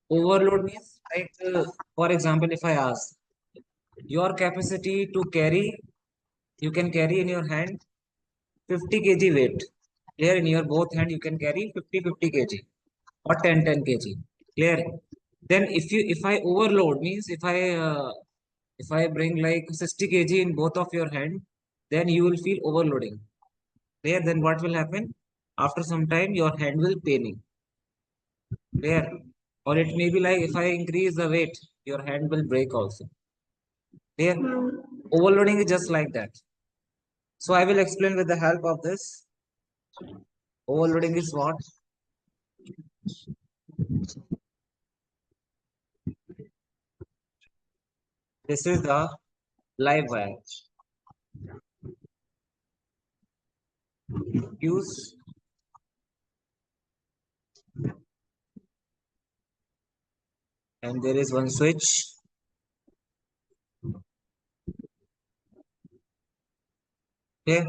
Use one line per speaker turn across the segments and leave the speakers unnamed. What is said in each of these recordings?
Overload means like, for example, if I ask your capacity to carry, you can carry in your hand 50 kg weight. Clear? In your both hand, you can carry 50 kg or 10 kg. Clear? Then if I overload means if I bring like 60 kg in both of your hand, then you will feel overloading. Clear? Then what will happen? After some time, your hand will paining. Clear? Or it may be like if I increase the weight, your hand will break also. Clear? Overloading is just like that. So I will explain with the help of this. Overloading is what? This is the live wire. Use and there is one switch. Okay.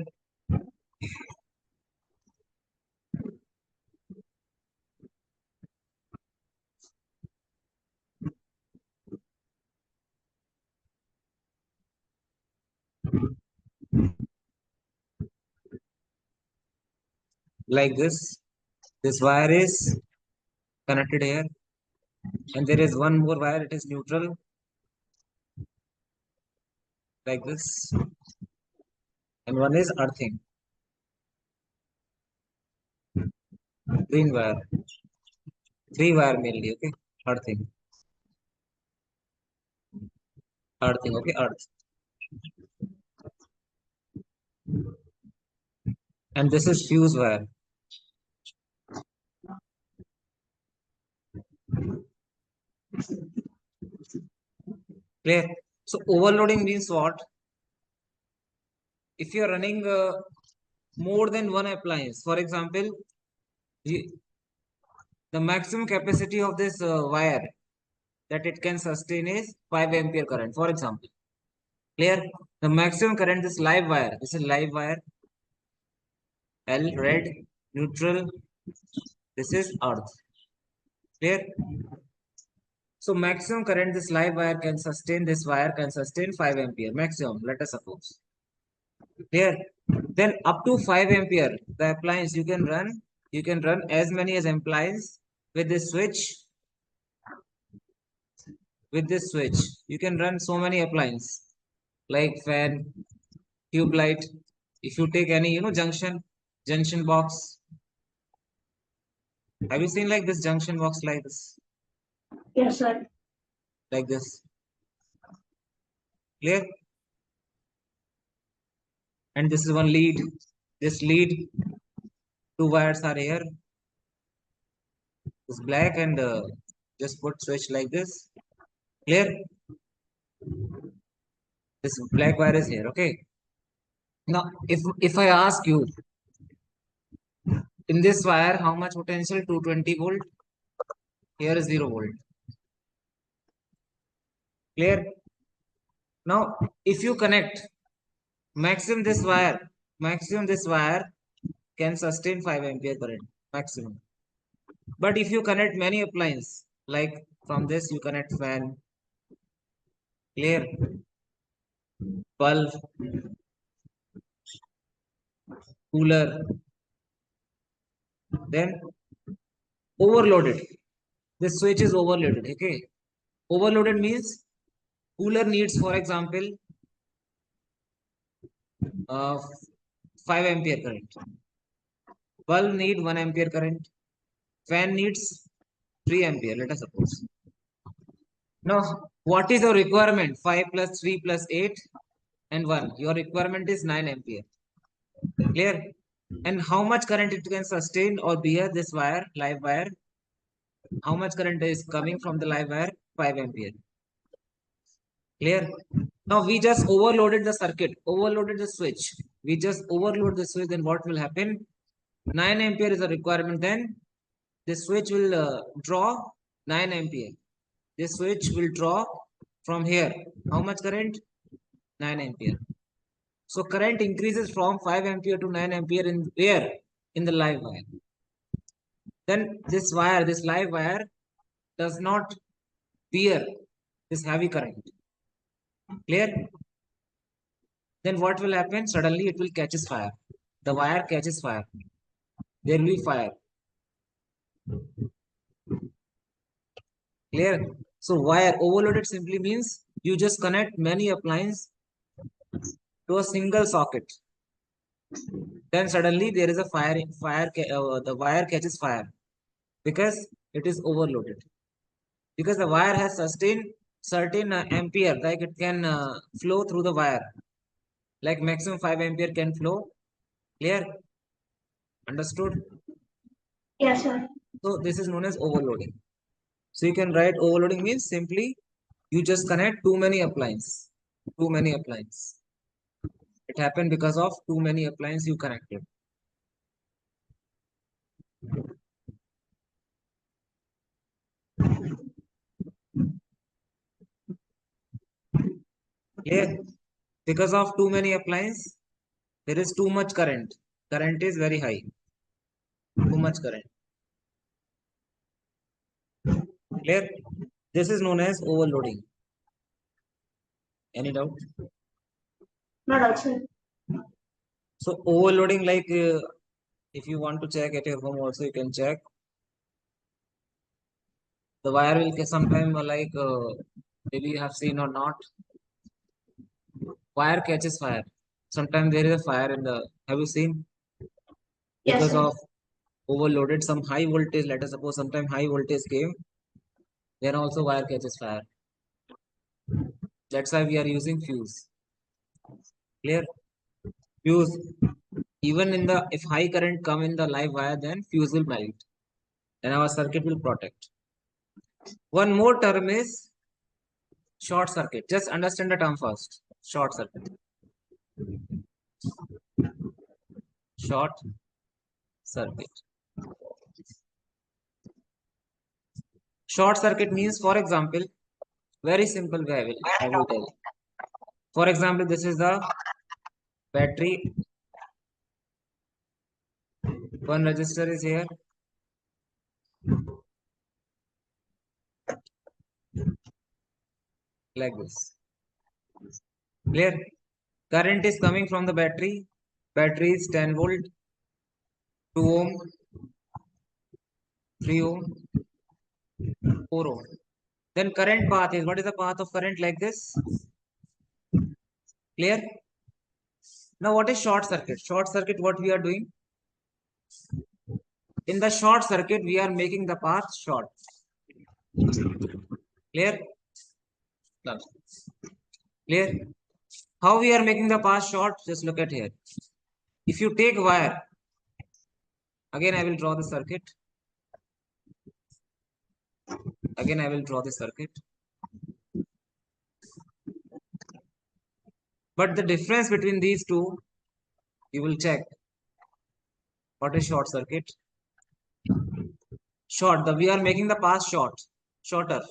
Like this. This wire is connected here. And there is one more wire, it is neutral. Like this. And one is earthing. Green wire. Three wire mainly, okay? Earthing. Earthing, okay? Earth. And this is fuse wire. Clear? So overloading means what? If you are running more than one appliance, for example, the maximum capacity of this wire that it can sustain is 5 ampere current, for example. Clear? The maximum current, this live wire, this is live wire, L, red, neutral, this is earth. Clear? So maximum current, this live wire can sustain, this wire can sustain 5 ampere, maximum, let us suppose. Clear? Then up to 5 ampere, the appliance you can run as many as appliance with this switch. With this switch, you can run so many appliance like fan, tube light. If you take any, junction box. Have you seen like this junction box like this?
Yes, sir.
Like this. Clear? And this is one lead. This lead, two wires are here. It's black and just put switch like this. Clear? This black wire is here. Okay. Now, if I ask you in this wire how much potential? 220 volt. Here is 0 volt. Clear? Now, if you connect maximum this wire can sustain 5 ampere current maximum. But if you connect many appliances, like from this you connect fan, clear, bulb, cooler, then overloaded. This switch is overloaded. Okay, overloaded means cooler needs, for example, uh, 5 ampere current. Bulb need 1 ampere current. Fan needs 3 ampere. Let us suppose. Now, what is your requirement? 5 plus 3 plus 8 and 1. Your requirement is 9 ampere. Clear? And how much current it can sustain or bear this wire, live wire? How much current is coming from the live wire? 5 ampere. Clear? Now we just overloaded the circuit, overloaded the switch. We just overload the switch, then what will happen? 9 ampere is a requirement, then this switch will draw 9 ampere. This switch will draw from here. How much current? 9 ampere. So current increases from 5 ampere to 9 ampere in where? In the live wire. Then this wire, this live wire does not bear this heavy current. Clear? Then what will happen? Suddenly it will catches fire. The wire catches fire. There will be fire. Clear? So wire overloaded simply means you just connect many appliances to a single socket. Then suddenly there is a the wire catches fire because it is overloaded. Because the wire has certain ampere, like it can flow through the wire, like maximum 5 ampere can flow. Clear? Understood?
Yes, sir.
So this is known as overloading. So you can write overloading means simply you just connect too many appliances. Too many appliances. It happened because of too many appliances you connected. Clear? Because of too many appliances, there is too much current. Current is very high. Too much current. Clear? This is known as overloading. Any doubt?
No doubt, sir.
So overloading, like if you want to check at your home also, you can check. The wire will sometime maybe you have seen or not. Wire catches fire. Sometimes there is a fire in the. Have you seen?
Yes,
Because
sir.
of overloaded, some high voltage. Let us suppose sometime high voltage came. Then also wire catches fire. That's why we are using fuse. Clear? Fuse. Even in the if high current come in the live wire, then fuse will melt, and our circuit will protect. One more term is short circuit. Just understand the term first. Short circuit. Short circuit. Short circuit means, for example, very simple way I will tell. For example, this is the battery. One resistor is here. Like this. Clear? Current is coming from the battery. Battery is 10 volt, 2 ohm, 3 ohm, 4 ohm. Then current path is, what is the path of current like this? Clear? Now what is short circuit? Short circuit, what we are doing? In the short circuit, we are making the path short. Clear? Clear? How we are making the path short? Just look at here. If you take wire, again I will draw the circuit. Again I will draw the circuit. But the difference between these two, you will check. What is short circuit? Short. We are making the path shorter.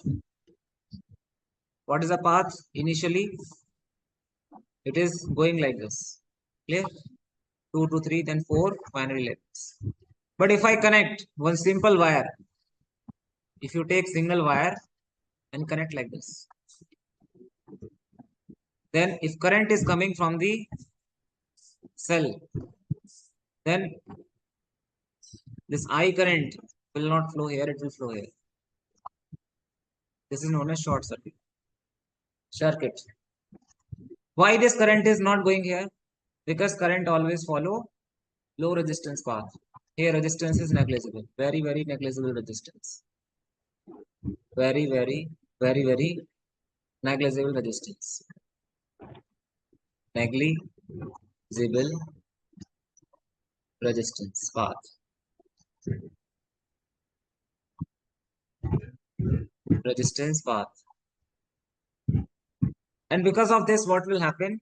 What is the path? Initially, it is going like this. Clear? 2 to 3, then 4, finally like this. But if I connect one simple wire, if you take single wire and connect like this, then if current is coming from the cell, then this I current will not flow here, it will flow here. This is known as short circuit. Circuit. Why this current is not going here? Because current always follow low resistance path. Here resistance is negligible. Very, very negligible resistance. Very, very, very, very negligible resistance. Negligible resistance path. Resistance path. And because of this, what will happen?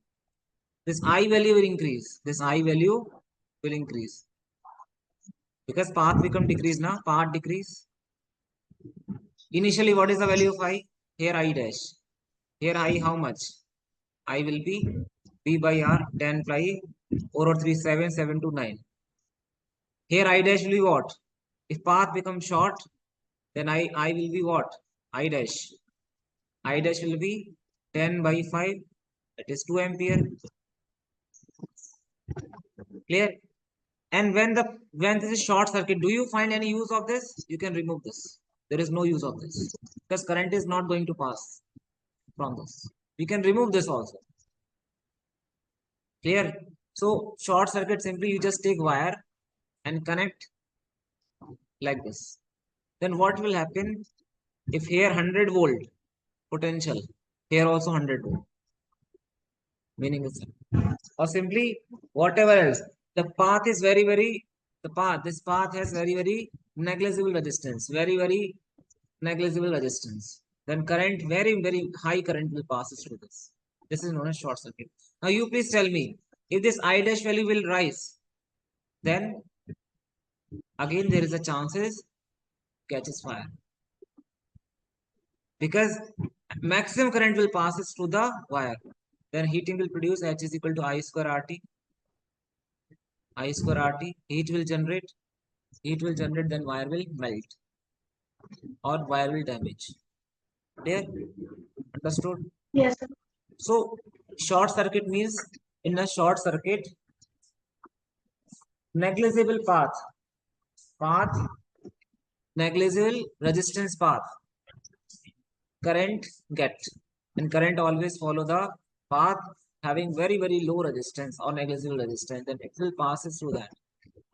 This I value will increase. This I value will increase. Because path become decrease now. Path decrease. Initially, what is the value of I? Here I dash. Here I how much? I will be B by R 10 pi 4 or 3 7 7 to 9. Here I dash will be what? If path becomes short, then I will be what? I dash. I dash will be 10 by 5. That is 2 ampere. Clear? And when this is short circuit, do you find any use of this? You can remove this. There is no use of this because current is not going to pass from this. We can remove this also. Clear? So short circuit, simply you just take wire and connect like this. Then what will happen if here 100 volt potential, here also 100 volt, meaning it's, or simply whatever else. The path is this path has very negligible resistance, very negligible resistance. Then current, very high current will pass through this. This is known as short circuit. Now you please tell me, if this I dash value will rise, then again there is a chances catches fire, because maximum current will passes through the wire. Then heating will produce H is equal to I square RT. I square RT. Heat will generate, then wire will melt or wire will damage. Clear? Understood?
Yes, sir.
So short circuit means, in a short circuit, negligible path, negligible resistance path, current get, and current always follow the path having very low resistance or negligible resistance, then it will pass through that.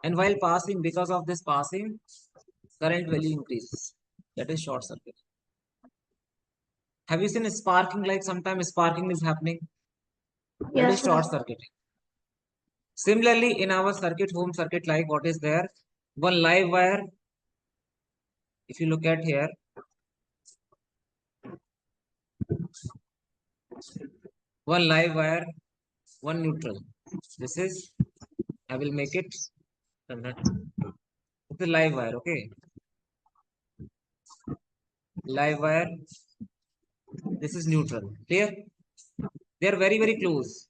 And while passing, because of this passing, current value increases. That is short circuit. Have you seen sparking? Like sometimes sparking is happening. That is
Yes,
short
sir.
circuit. Similarly, in our circuit, home circuit, like what is there? One live wire. If you look at here, one live wire, one neutral. This is, I will make it. It's a live wire, okay? Live wire. This is neutral. Clear? They are very close.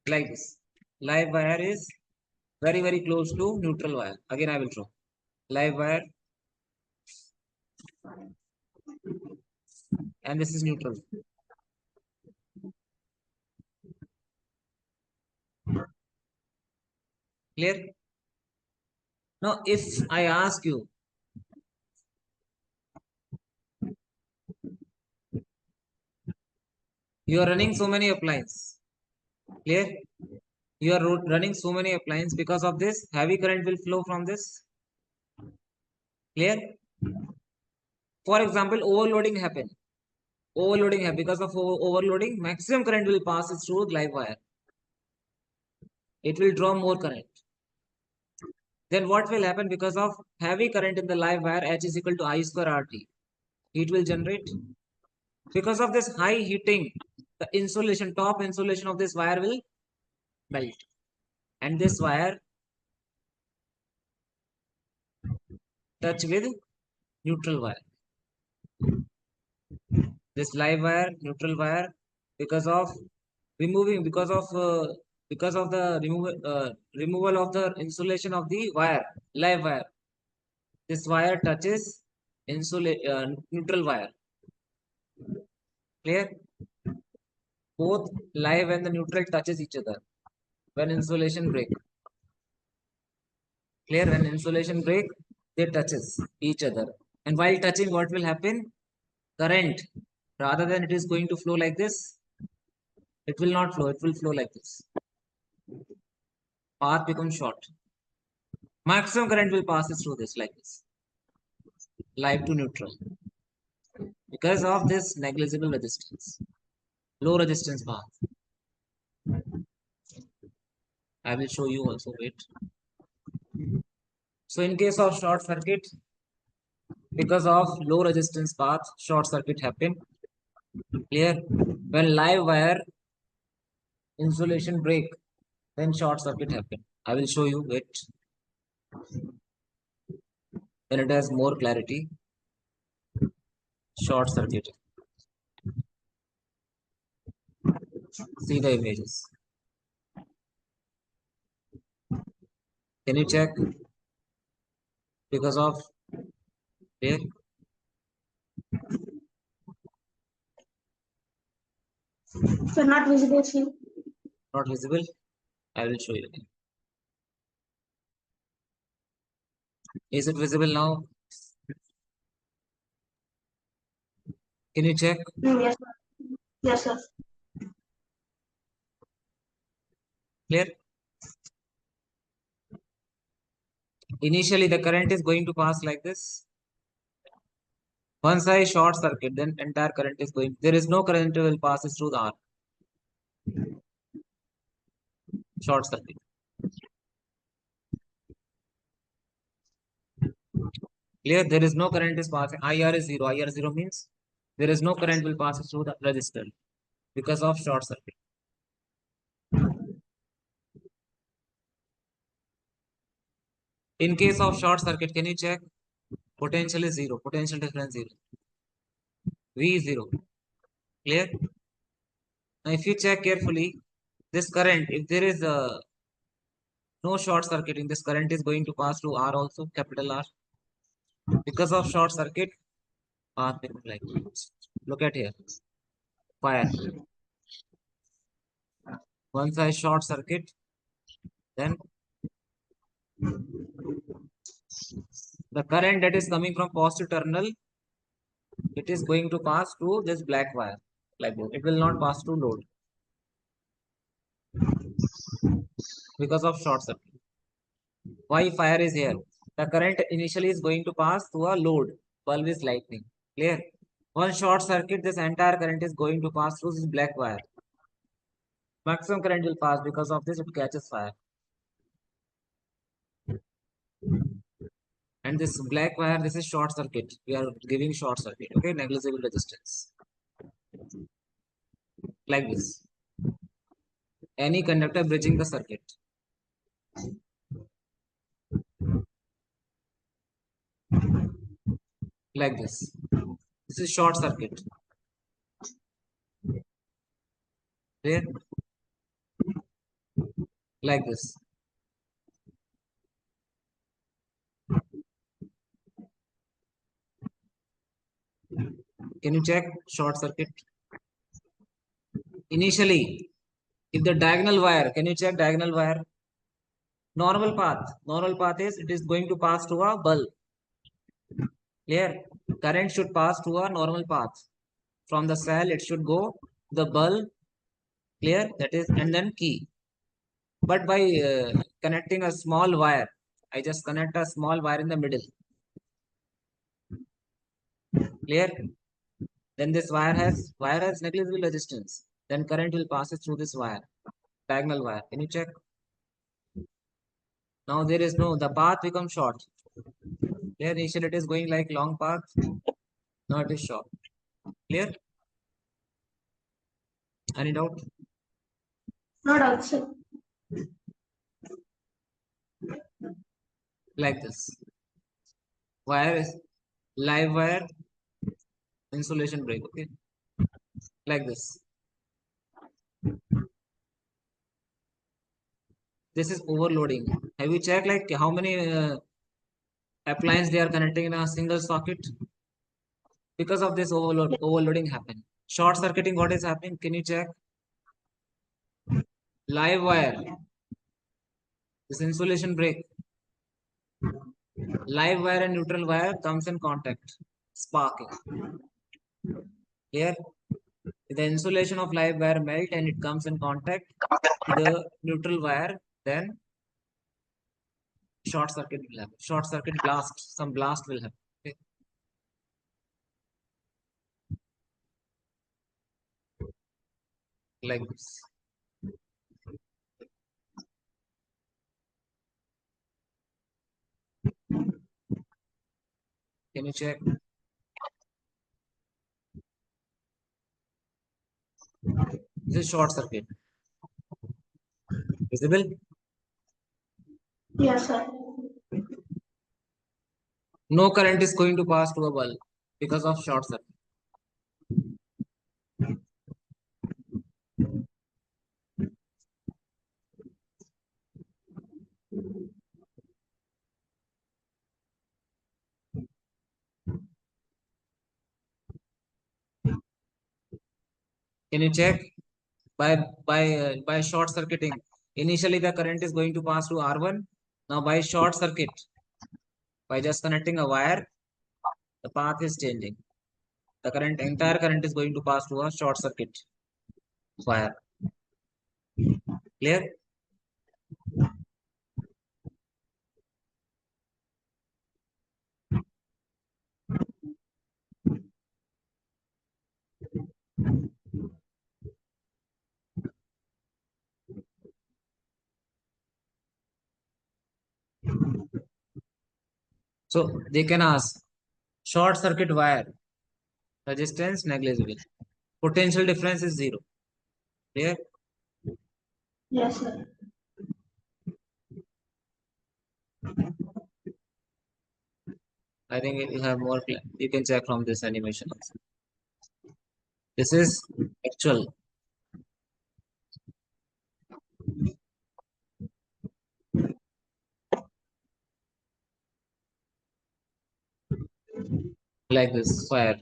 Like this. Live wire is very close to neutral wire. Again, I will draw. Live wire, and this is neutral. Clear? Now, if I ask you, you are running so many appliances. Clear? You are running so many appliances, because of this, heavy current will flow from this. Clear? For example, overloading happen. Because of overloading, maximum current will pass through live wire. It will draw more current. Then what will happen, because of heavy current in the live wire, H is equal to I square RT. Heat will generate. Because of this high heating, the insulation, top insulation of this wire will melt. And this wire touch with neutral wire. This live wire, neutral wire, because of removing, because of the removal of the insulation of the wire, live wire, this wire touches neutral wire. Clear? Both live and the neutral touches each other when insulation break. Clear? When insulation break, they touches each other. And while touching, what will happen? Current, rather than it is going to flow like this, it will not flow. It will flow like this. Path becomes short. Maximum current will pass through this like this, live to neutral, because of this negligible resistance, low resistance path. I will show you also. Wait. So in case of short circuit, because of low resistance path, short circuit happen. Clear? When live wire insulation break, then short circuit happen. I will show you. Wait. When it has more clarity. Short circuit. See the images. Can you check? Because of here,
So not visible, sir.
Not visible. I will show you again. Is it visible now? Can you check?
Yes, sir. Yes, sir.
Clear? Initially, the current is going to pass like this. Once I short circuit, then entire current is going. There is no current will pass through the R. Short circuit. Clear? There is no current is passing. IR is 0. IR 0 means there is no current will pass through the resistor because of short circuit. In case of short circuit, can you check? Potential is 0. Potential difference 0. V is 0. Clear? Now, if you check carefully, this current, if there is no short circuiting, this current is going to pass through R also, capital R. Because of short circuit, R become like this. Look at here. Fire. Once I short circuit, then the current that is coming from positive terminal, it is going to pass through this black wire like this. It will not pass through load because of short circuit. Why fire is here? The current initially is going to pass through a load. Bulb is lightning. Clear? One short circuit, this entire current is going to pass through this black wire. Maximum current will pass because of this, it catches fire. And this black wire, this is short circuit. We are giving short circuit. Okay, negligible resistance. Like this. Any conductor bridging the circuit. Like this. This is short circuit. Clear? Like this. Can you check short circuit? Initially, if the diagonal wire, can you check diagonal wire? Normal path. Normal path is it is going to pass to a bulb. Clear? Current should pass to a normal path. From the cell, it should go the bulb. Clear? That is, and then key. But by connecting a small wire, I just connect a small wire in the middle. Clear? Then this wire has negligible resistance. Then current will pass through this wire, diagonal wire. Can you check? Now there is no, the path becomes short. Clear? Initially it is going like long path. Now it is short. Clear? Any doubt?
No doubt, sir.
Like this. Wire is live wire, insulation break. Okay, like this. This is overloading. Have you checked like how many appliances they are connecting in a single socket? Because of this overloading happen. Short circuiting, what is happening? Can you check? Live wire. This insulation break. Live wire and neutral wire comes in contact. Sparking. Here, the insulation of live wire melt and it comes in contact with the neutral wire. Then short circuit will happen. Short circuit blast. Some blast will happen. Okay. Like this. Can you check? This is short circuit. Visible?
Yes, sir.
No current is going to pass to a bulb because of short circuit. Can you check? by short circuiting. Initially, the current is going to pass through R1. Now, by short circuit, by just connecting a wire, the path is changing. The entire current is going to pass through a short circuit wire. Clear? So they can ask short circuit wire resistance negligible. Potential difference is zero. Clear?
Yes, sir.
I think it will have more. You can check from this animation also. This is actual. Like this wire.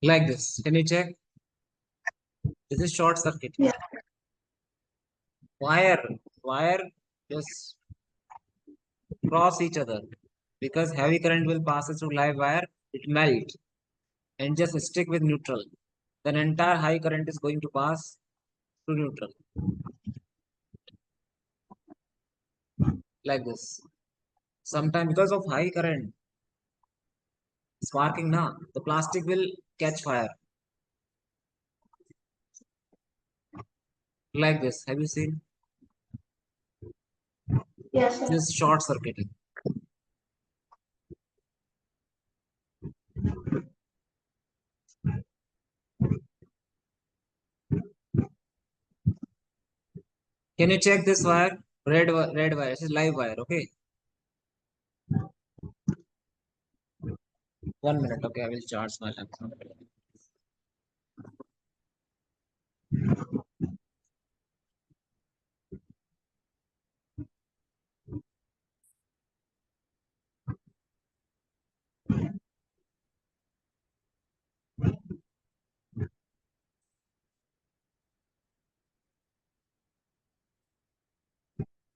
Like this. Can you check? This is short circuit.
Yeah.
Wire just cross each other because heavy current will pass through live wire. It melt and just stick with neutral. Then entire high current is going to pass through neutral. Like this. Sometime because of high current sparking now, the plastic will catch fire. Like this. Have you seen?
Yes, sir.
This is short circuiting. Can you check this wire? Red wire. This is live wire. Okay. 1 minute. Okay, I will charge my laptop.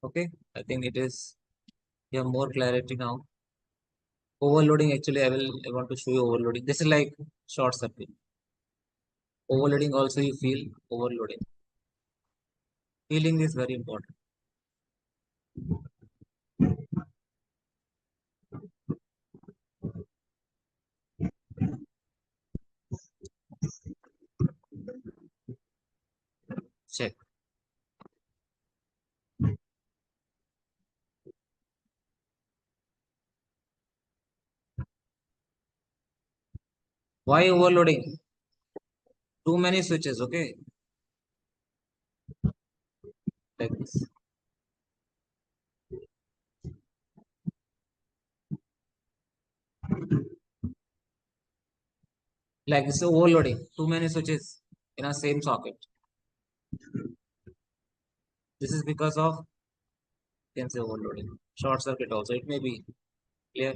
Okay. I think it is. You have more clarity now. Overloading. Actually, I want to show you overloading. This is like short circuit. Overloading also you feel overloading. Feeling is very important. Check. Why overloading? Too many switches. Okay. Like this. Like this overloading. Too many switches in a same socket. This is because of, you can say, overloading. Short circuit also. It may be clear.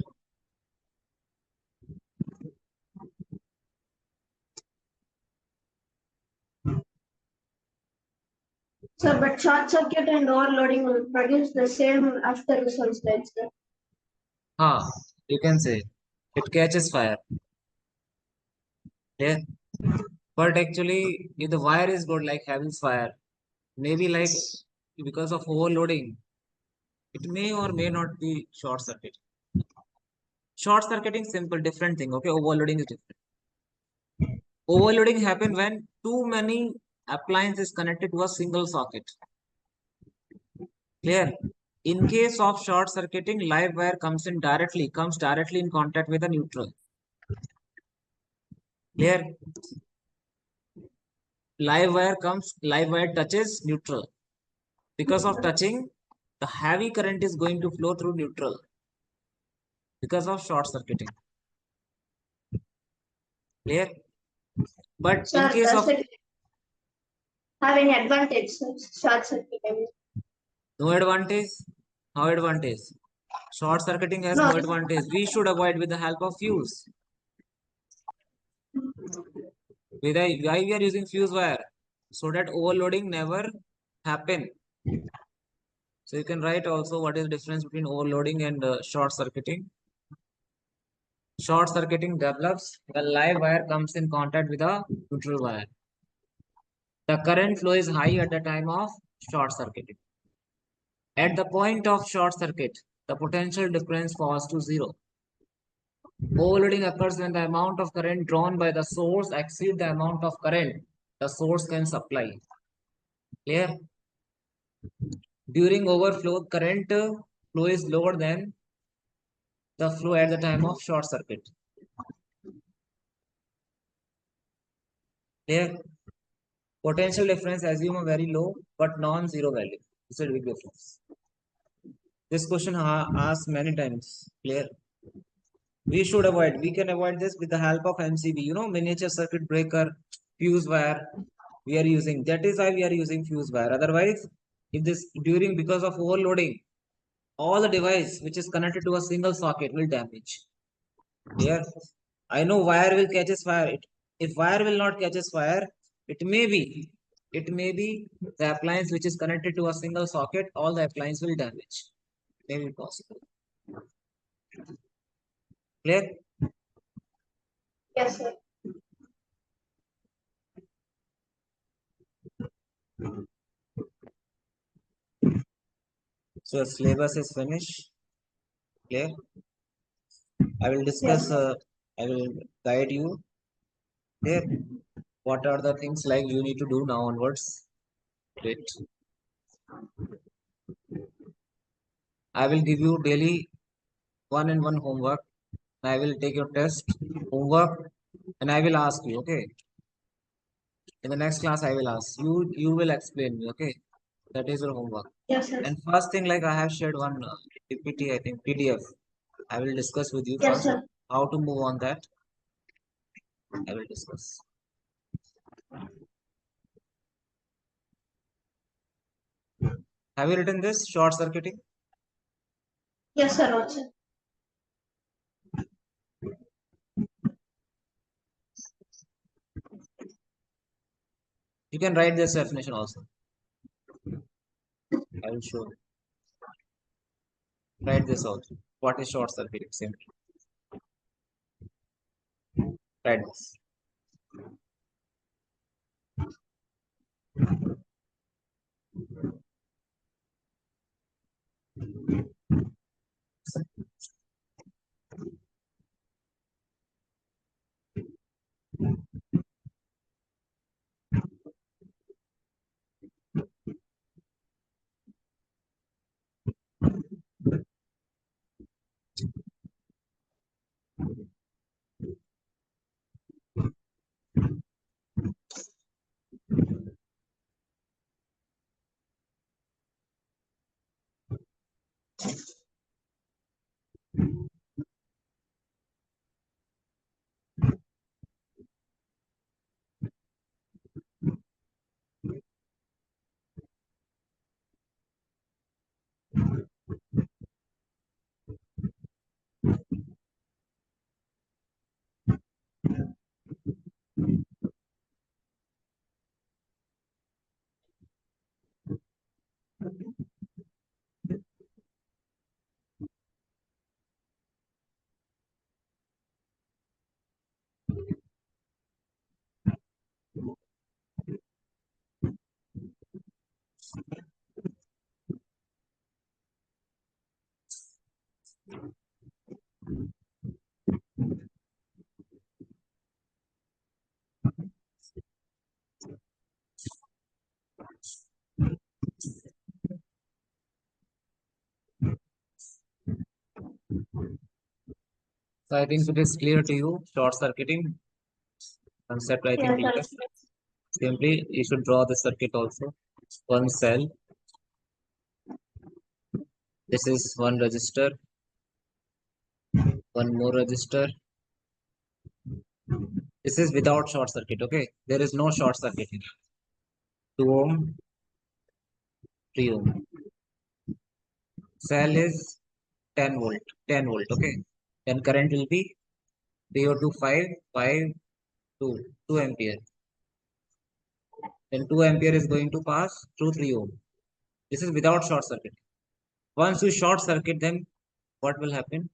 Sir, but short circuit and overloading will produce the same after results, right, sir?
You can say it catches fire. Yeah. But actually, if the wire is good, like having fire, maybe like because of overloading, it may or may not be short circuit. Short circuiting, simple, different thing. Okay, overloading is different. Overloading happen when too many appliances connected to a single socket. Clear? In case of short circuiting, live wire comes directly in contact with the neutral. Clear? Live wire touches neutral. Because of touching, the heavy current is going to flow through neutral because of short circuiting. Clear? But in
Sir,
case
does
of,
it have any advantage, sir? Short circuit, I mean.
No advantage? How advantage? Short circuiting has
No.
no advantage. We should avoid with the help of fuse. Why we are using fuse wire? So that overloading never happen. So you can write also what is the difference between overloading and short circuiting. Short circuiting develops when live wire comes in contact with a neutral wire. The current flow is high at the time of short circuiting. At the point of short circuit, the potential difference falls to zero. Overloading occurs when the amount of current drawn by the source exceeds the amount of current the source can supply. Clear? During overflow, current flow is lower than the flow at the time of short circuit. Clear? Potential difference assume a very low but non-zero value. It's a big difference. This question asked many times. Clear? We should avoid. We can avoid this with the help of MCB. You know, miniature circuit breaker, fuse wire. We are using. That is why we are using fuse wire. Otherwise, if this because of overloading, all the device which is connected to a single socket will damage. Here, I know wire will catches fire. If wire will not catches fire, it may be the appliance which is connected to a single socket. All the appliance will damage. May be possible. Clear?
Yes, sir.
So syllabus is finished. Clear? I will
Yes,
discuss.
sir.
I will guide you. Clear? What are the things like you need to do now onwards? Great. I will give you daily one and one homework. I will take your test, homework, and I will ask you. Okay. In the next class, I will ask you. You will explain me. Okay. That is your homework.
Yes, sir.
And first thing, like I have shared one PPT, I think PDF. I will discuss with you
Yes,
first
sir.
how to move on that. I will discuss. Have you written this short circuiting?
Yes, sir. Also.
You can write this definition also. I will show. Write this also. What is short circuiting? Simply write this. So I think it is clear to you. Short circuiting concept I think
Yes,
clear.
sir.
Simply you should draw the circuit also. One cell. This is one resistor. One more resistor. This is without short circuit. Okay. There is no short circuit here. 2 ohm, 3 ohm. Cell is 10 volt, 10 volt, okay. Then current will be 302 5 2 2 ampere. Then 2 ampere is going to pass through 3 ohm. This is without short circuit. Once you short circuit, then what will happen?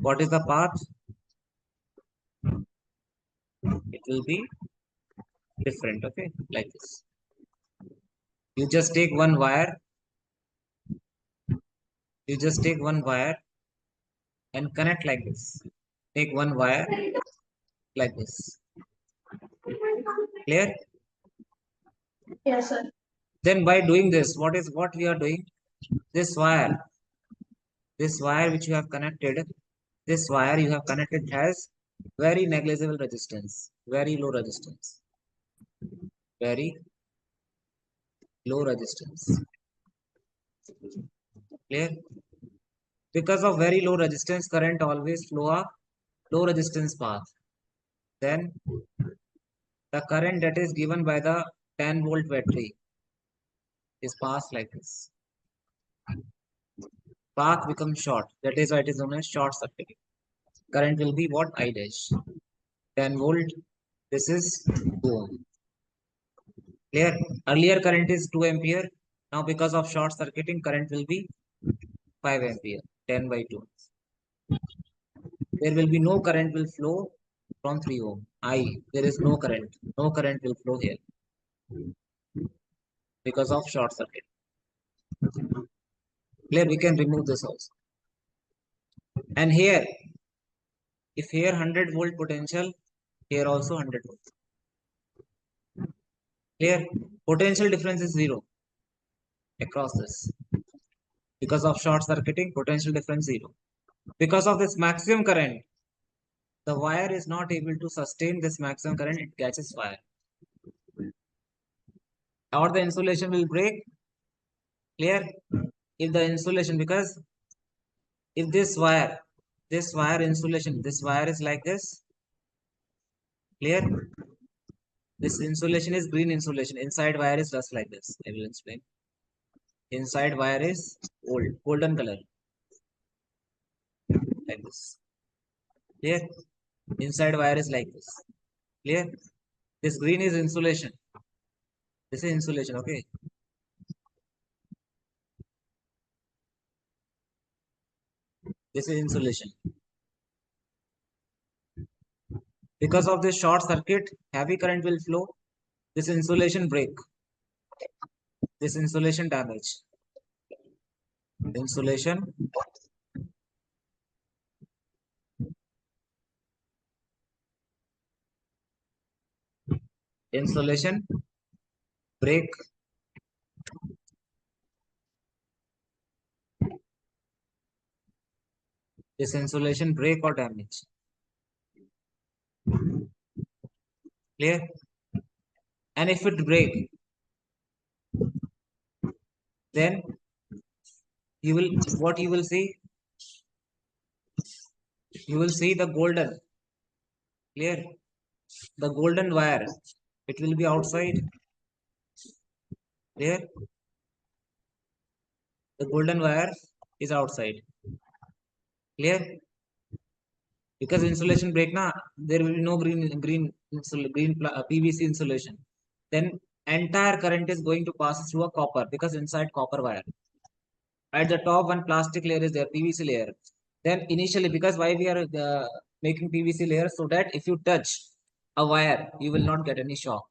What is the path? It will be different, okay, like this. You just take one wire, you just take one wire and connect like this. Take one wire like this. Clear?
Yes, sir.
Then by doing this, what we are doing? This wire which you have connected, this wire you have connected has very negligible resistance, very low resistance, very low resistance. Clear? Because of very low resistance, current always flow a low resistance path. Then the current that is given by the 10 volt battery is passed like this. Path becomes short. That is why it is known as short circuit. Current will be what? I dash. 10 volt. This is 2 ohm. Clear? Earlier current is 2 ampere. Now because of short circuiting, current will be 5 ampere. 10 by 2. There will be no current will flow from 3 ohm. There is no current. No current will flow here because of short circuit. Clear? We can remove this also. And here, if here 100 volt potential, here also 100 volt. Clear? Potential difference is 0 across this. Because of short circuiting, potential difference 0. Because of this maximum current, the wire is not able to sustain this maximum current, it catches fire. Or the insulation will break. Clear? If the insulation, because if this wire insulation, this wire is like this. Clear? This insulation is green insulation. Inside wire is just like this. I will explain. Inside wire is golden color. Like this. Clear? Inside wire is like this. Clear? This green is insulation. This is insulation, okay? This is insulation. Because of this short circuit, heavy current will flow. This insulation break. This insulation damage. Insulation break. This insulation break or damage. Clear? And if it break, then what you will see? You will see the golden. Clear? The golden wire. It will be outside. Clear? The golden wire is outside. Clear? Because insulation break na, there will be no green PVC insulation. Then entire current is going to pass through a copper because inside copper wire. At the top one plastic layer is there, PVC layer. Then initially, because why we are making PVC layer, so that if you touch a wire, you will not get any shock.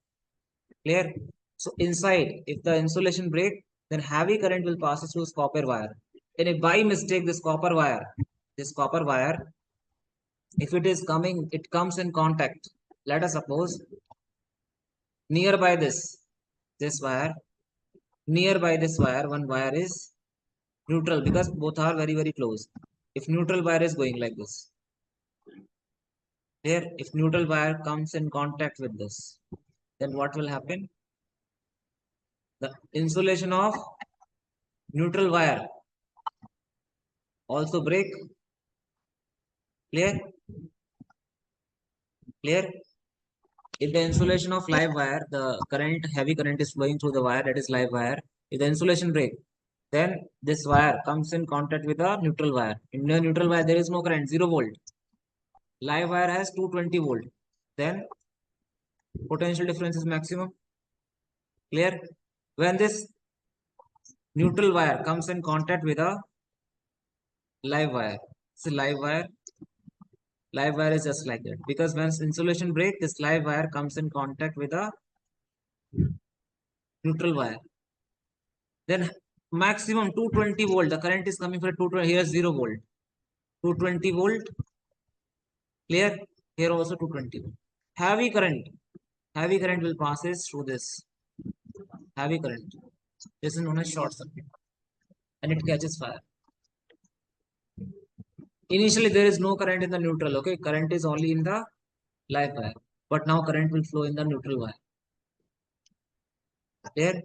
Clear? So inside, if the insulation break, then heavy current will pass through this copper wire. And if by mistake this copper wire, if it is coming, it comes in contact. Let us suppose nearby this wire, nearby this wire, one wire is neutral because both are very, very close. If neutral wire is going like this, here, if neutral wire comes in contact with this, then what will happen? The insulation of neutral wire also break. Clear? Clear? If the insulation of live wire, the current, heavy current is flowing through the wire, that is live wire. If the insulation break, Then this wire comes in contact with a neutral wire. In the neutral wire, there is no current, 0 volt. Live wire has 220 volt. Then potential difference is maximum. Clear? When this neutral wire comes in contact with a live wire, so live wire is just like that. Because when insulation break, this live wire comes in contact with a neutral wire. Then maximum 220 volt. The current is coming from 220. Here 0 volt. 220 volt. Clear? Here also 220 volt. Heavy current. Heavy current will passes through this. Heavy current. This is known as short circuit. And it catches fire. Initially, there is no current in the neutral. Okay, current is only in the live wire. But now current will flow in the neutral wire. Clear?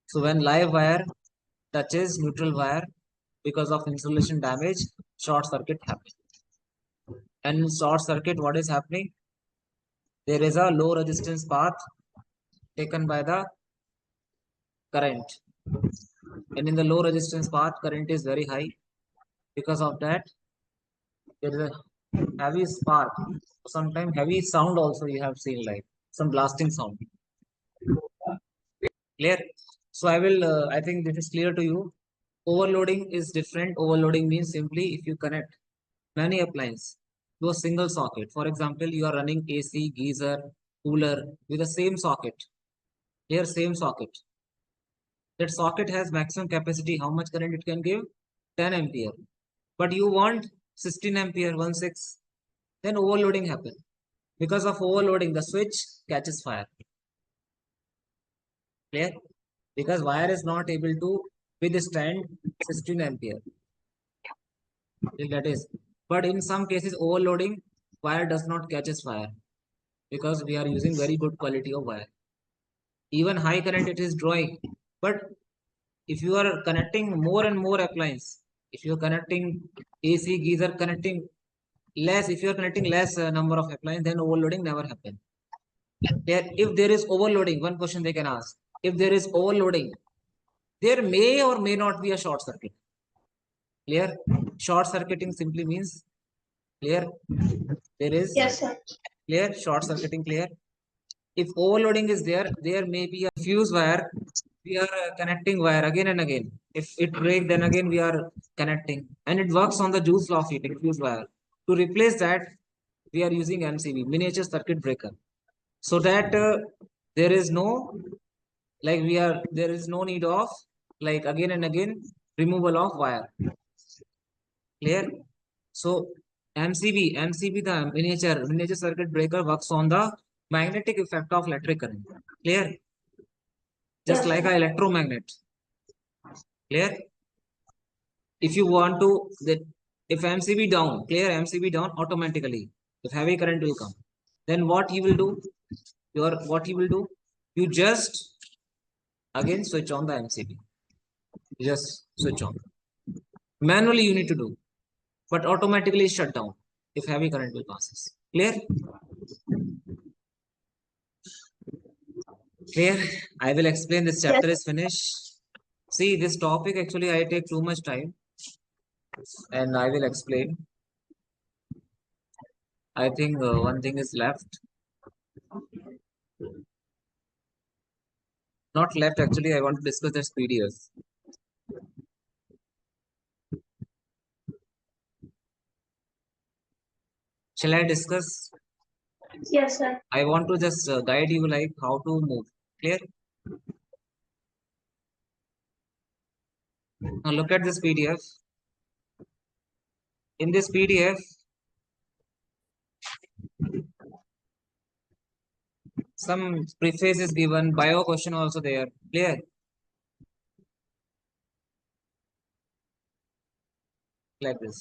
So when live wire touches neutral wire, because of insulation damage, short circuit happens. And in short circuit, what is happening? There is a low resistance path taken by the current. And in the low resistance path, current is very high. Because of that, there is a heavy spark. Sometimes heavy sound also you have seen, like some blasting sound. Clear? So I think this is clear to you. Overloading is different. Overloading means simply if you connect many appliances to a single socket. For example, you are running AC, geyser, cooler with the same socket. Here, same socket. That socket has maximum capacity. How much current it can give? 10 ampere. But you want 16 ampere, 1/6. Then overloading happens. Because of overloading, the switch catches fire. Clear? Because wire is not able to withstand 16 ampere. That is. But in some cases, overloading, wire does not catches fire. Because we are using very good quality of wire. Even high current it is drawing. But if you are connecting more and more appliance, if you are connecting AC, geyser, connecting less, if you are connecting less number of appliance, then overloading never happen. If there is overloading, one question they can ask: if there is overloading, there may or may not be a short circuit. Clear? Short circuiting simply means clear. There is
Yes, sir.
clear. Short circuiting clear. If overloading is there, there may be a fuse wire. We are connecting wire again and again. If it breaks, then again we are connecting, and it works on the Joule's law of heating, fuse wire. To replace that, we are using MCB, miniature circuit breaker, so that there is no there is no need of like again and again removal of wire. Clear? So MCB, the miniature circuit breaker works on the magnetic effect of electric current. Clear? Just
Yes,
like
sir.
an electromagnet. Clear? If you want to, that if MCB down, clear MCB down automatically. If heavy current will come, then what he will do? What he will do? You just again switch on the MCB. Just switch on. Manually you need to do, but automatically shut down if heavy current will passes. Clear? Clear? I will explain. This
Yes.
chapter is finished. See, this topic actually I take too much time, and I will explain. I think one thing is left. Not left actually. I want to discuss this PDF. Shall I discuss?
Yes, sir.
I want to just guide you like how to move. Clear? Now look at this PDF. In this PDF, some preface is given, bio question also there. Clear? Like this.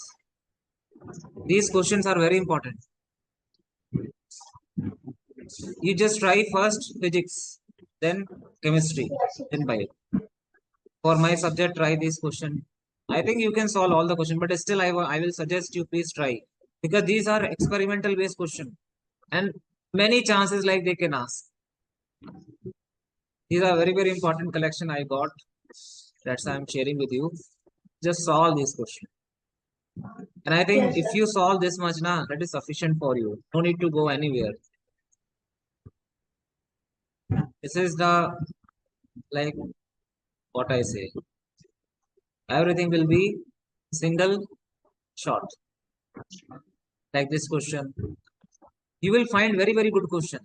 These questions are very important. You just try first physics, then chemistry,
Yes, sir.
then bio. For my subject, try this question. I think you can solve all the question, but still I will suggest you please try, because these are experimental based question and many chances like they can ask. These are very important collection I got. That's why I'm sharing with you. Just solve this question. And I think
Yes,
if
sir.
you solve this much, that is sufficient for you. No need to go anywhere. This is the, like, what I say. Everything will be single shot. Like this question. You will find very good question.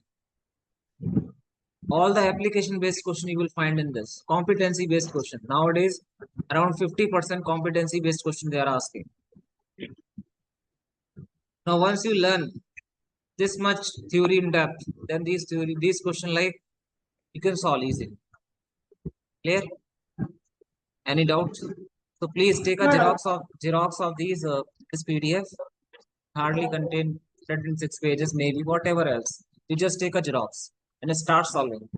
All the application based question you will find in this. Competency based question. Nowadays, around 50% competency based question they are asking. Now, once you learn this much theory in depth, then these question like you can solve easily. Clear? Any doubts? So please take a
No doubt.
Xerox of these this PDF. Hardly contain 36 pages, maybe whatever else. You just take a Xerox and start solving.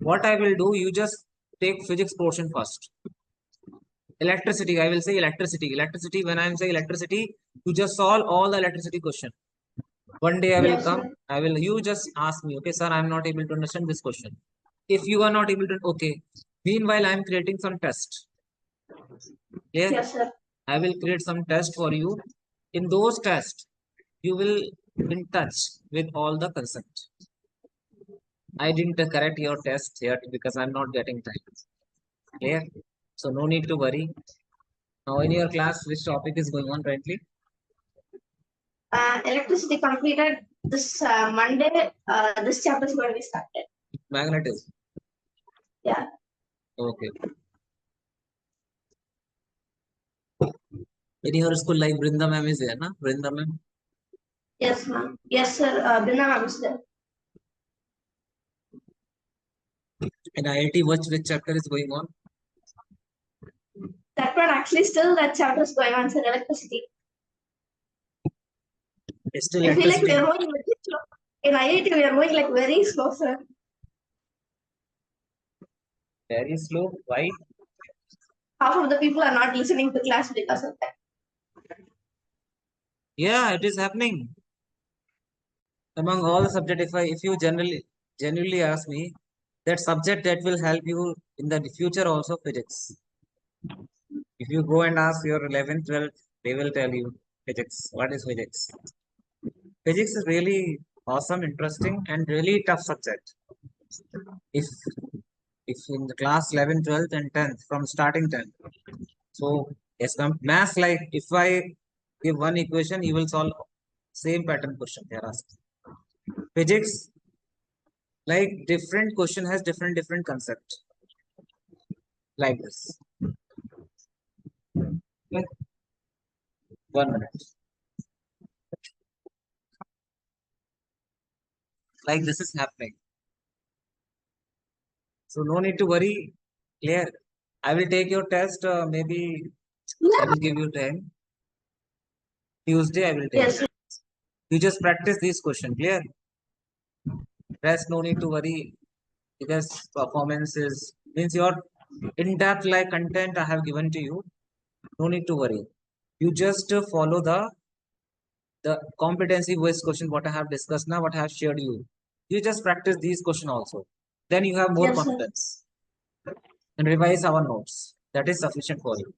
What I will do, you just take physics portion first. Electricity, I will say electricity. Electricity, when I am saying electricity, you just solve all the electricity question. One day I will
Yes,
come,
sir.
you just ask me, okay, sir, I am not able to understand this question. If you are not able to, okay. Meanwhile, I am creating some test. Yeah,
Yes, sir.
I will create some test for you. In those tests, you will in touch with all the concept. I didn't correct your test yet because I'm not getting time. Clear? So no need to worry. Now in your class, which topic is going on currently?
Electricity completed this Monday. This chapter is going to be started.
Magnetism.
Yeah.
Okay. In your school, like Brinda ma'am is there, na? Brinda ma'am.
Yes, ma'am. Yes, sir. Binna ma'am is there.
In IIT, which chapter is going on?
That one actually still that chapter is going on, sir. Electricity.
It's still
I feel like we
electricity.
are moving very slow. In IIT, we are moving like very slow, sir.
Very slow. Why?
Half of the people are not listening to class because of that.
Yeah, it is happening. Among all the subject, if you genuinely ask me, that subject that will help you in the future also physics. If you go and ask your 11th, 12th, they will tell you physics. What is physics? Physics is really awesome, interesting, and really tough subject. If if in the class 11, 12th, and 10th, from starting 10th. So yes, math, like if I give one equation, you will solve same pattern question they are asking. Physics, like different question has different concept. Like this. Okay. 1 minute. Like this is happening. So no need to worry. Clear. I will take your test. Maybe I
Yeah.
will give you time. Tuesday I will take.
Yes.
You just practice this question. Clear. Rest no need to worry because performance is means your in-depth like content I have given to you. No need to worry. You just follow the competency based question what I have discussed now, what I have shared you. You just practice these question also. Then you have more
Yes, sir.
confidence and revise our notes. That is sufficient for you.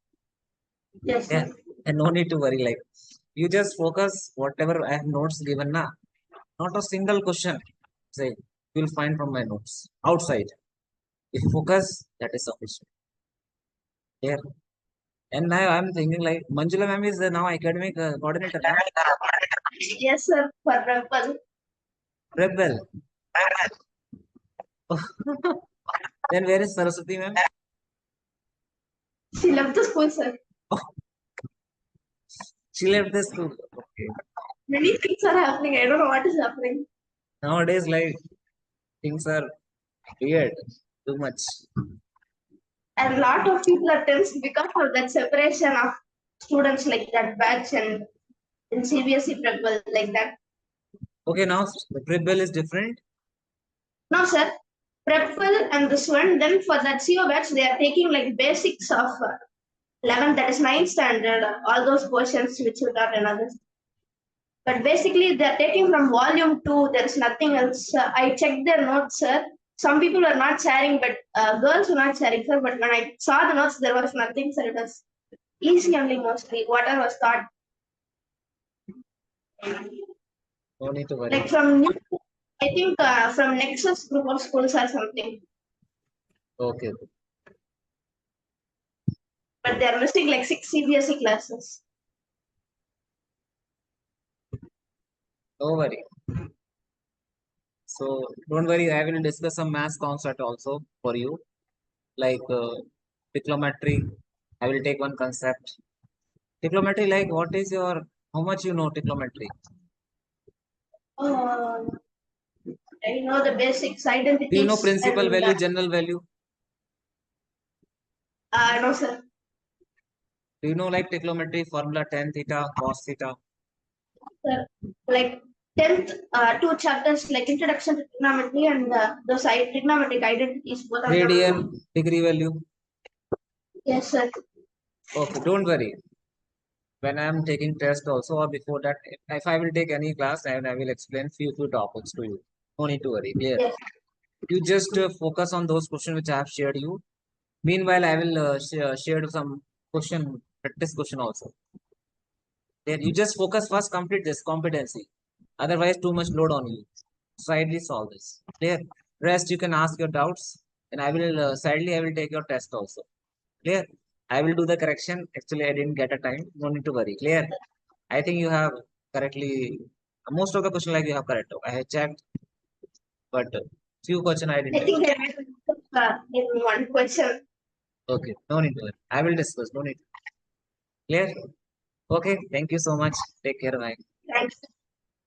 Yes,
Yeah.
sir.
And no need to worry. Like you just focus whatever I have notes given now. Not a single question. Say you'll find from my notes outside. If you focus, that is sufficient. Yeah. And now I'm thinking like Manjula ma'am is now academic coordinator now.
Yes, sir. For example,
Rebel. Then where is Saraswati ma'am?
she left the school, sir.
She left the school. Okay.
Many things are happening. I don't know what is happening.
Nowadays, like things are weird. Too much.
And a lot of people are tense because of that separation of students like that batch and in CBSE prep well, like that.
Okay, now the Rebel is different.
No, sir. Prep well and this one. Then for that CO batch, they are taking like basics of 11th, that is 9th standard, all those portions which you got and others. But basically, they're taking from volume 2. There is nothing else. I checked their notes, sir. some people were not sharing, but girls were not sharing, sir. But when I saw the notes, there was nothing, sir. It was easy only mostly. Whatever was taught.
No need to worry.
Like from, I think from Nexus group of schools or something.
Okay.
But they are missing like 6 CBSE classes.
No worry. So don't worry. I will discuss some math concept also for you, like trigonometry. I will take one concept. Trigonometry, like what is your, how much you know trigonometry?
I know the basics,
Do you know
identities,
principal
and
value, general value?
no, sir.
Do you know like trigonometry formula tan theta, cos theta?
Sir, like 10th, 2 chapters like introduction to trigonometry and those trigonometric identities, both of them.
Radian, degree value.
Yes, sir.
Okay, don't worry. When I am taking test also or before that, if I will take any class and I will explain few topics to you. No need to worry. Clear.
Yes.
You just focus on those questions which I have shared you. Meanwhile, I will share some question, practice question also. There, you just focus first, complete this competency. Otherwise, too much load on you. Sidely solve this. Clear. Rest, you can ask your doubts, and I will sadly I will take your test also. Clear. I will do the correction. Actually, I didn't get a time. No need to worry. Clear. I think you have correctly most of the question like you have correct. I have checked, but few question I
I
didn't.
think I made a mistake, in one question.
Okay, no need to worry. I will discuss. No need. Clear. Okay. Thank you so much. Take care. Bye.
Thanks.